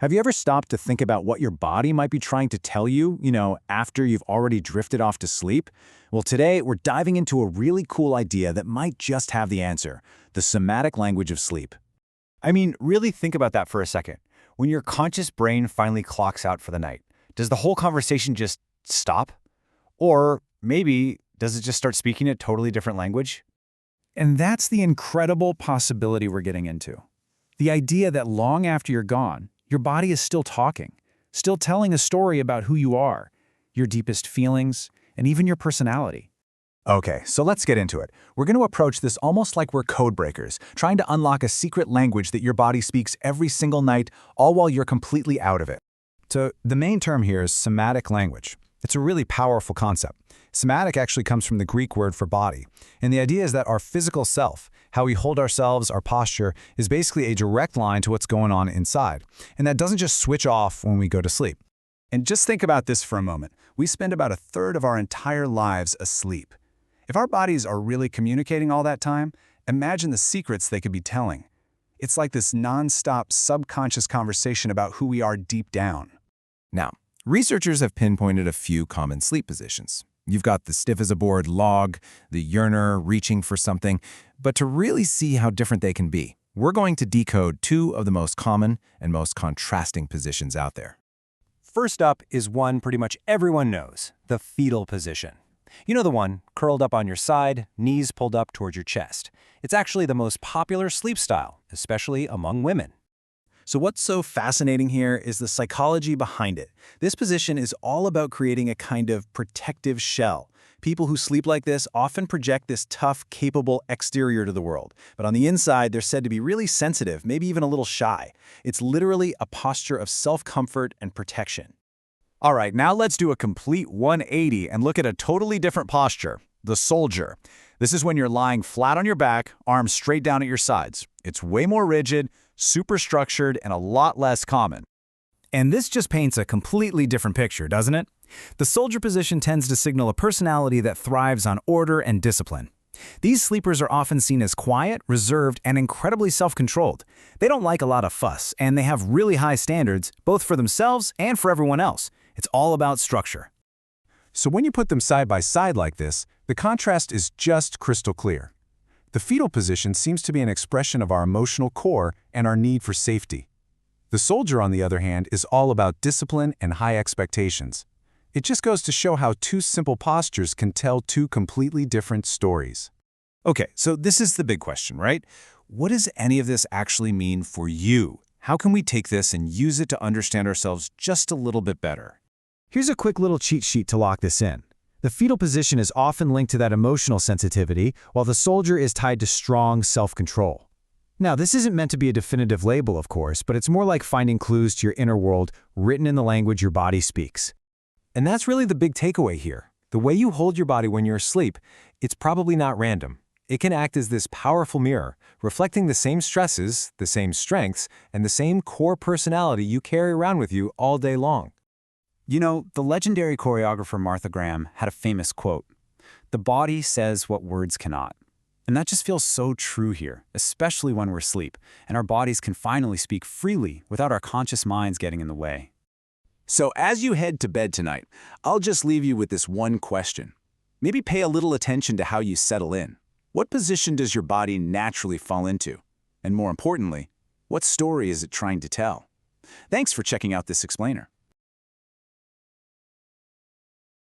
Have you ever stopped to think about what your body might be trying to tell you, after you've already drifted off to sleep? Well, today we're diving into a really cool idea that might just have the answer: the somatic language of sleep. I mean, really think about that for a second. When your conscious brain finally clocks out for the night, does the whole conversation just stop? Or maybe, does it just start speaking a totally different language? And that's the incredible possibility we're getting into. The idea that long after you're gone, your body is still talking, still telling a story about who you are, your deepest feelings, and even your personality. Okay, so let's get into it. We're going to approach this almost like we're code breakers, trying to unlock a secret language that your body speaks every single night, all while you're completely out of it. So the main term here is somatic language. It's a really powerful concept. Somatic actually comes from the Greek word for body, and the idea is that our physical self, how we hold ourselves, our posture, is basically a direct line to what's going on inside, and that doesn't just switch off when we go to sleep. And just think about this for a moment. We spend about a third of our entire lives asleep. If our bodies are really communicating all that time, imagine the secrets they could be telling. It's like this non-stop subconscious conversation about who we are deep down. Now, researchers have pinpointed a few common sleep positions. You've got the stiff as a board log, the yearner reaching for something, but to really see how different they can be, we're going to decode two of the most common and most contrasting positions out there. First up is one pretty much everyone knows, the fetal position. You know, the one curled up on your side, knees pulled up towards your chest. It's actually the most popular sleep style, especially among women. So what's so fascinating here is the psychology behind it. This position is all about creating a kind of protective shell. People who sleep like this often project this tough, capable exterior to the world. But on the inside, they're said to be really sensitive, maybe even a little shy. It's literally a posture of self-comfort and protection. All right, now let's do a complete 180 and look at a totally different posture, the soldier. This is when you're lying flat on your back, arms straight down at your sides. It's way more rigid, super structured, and a lot less common. And this just paints a completely different picture, doesn't it? The soldier position tends to signal a personality that thrives on order and discipline. These sleepers are often seen as quiet, reserved, and incredibly self-controlled. They don't like a lot of fuss, and they have really high standards, both for themselves and for everyone else. It's all about structure. So when you put them side by side like this, the contrast is just crystal clear. The fetal position seems to be an expression of our emotional core and our need for safety. The soldier, on the other hand, is all about discipline and high expectations. It just goes to show how two simple postures can tell two completely different stories. Okay, so this is the big question, right? What does any of this actually mean for you? How can we take this and use it to understand ourselves just a little bit better? Here's a quick little cheat sheet to lock this in. The fetal position is often linked to that emotional sensitivity, while the soldier is tied to strong self-control. Now, this isn't meant to be a definitive label, of course, but it's more like finding clues to your inner world written in the language your body speaks. And that's really the big takeaway here. The way you hold your body when you're asleep, it's probably not random. It can act as this powerful mirror, reflecting the same stresses, the same strengths, and the same core personality you carry around with you all day long. You know, the legendary choreographer Martha Graham had a famous quote: "The body says what words cannot." And that just feels so true here, especially when we're asleep, and our bodies can finally speak freely without our conscious minds getting in the way. So as you head to bed tonight, I'll just leave you with this one question. Maybe pay a little attention to how you settle in. What position does your body naturally fall into? And more importantly, what story is it trying to tell? Thanks for checking out this explainer.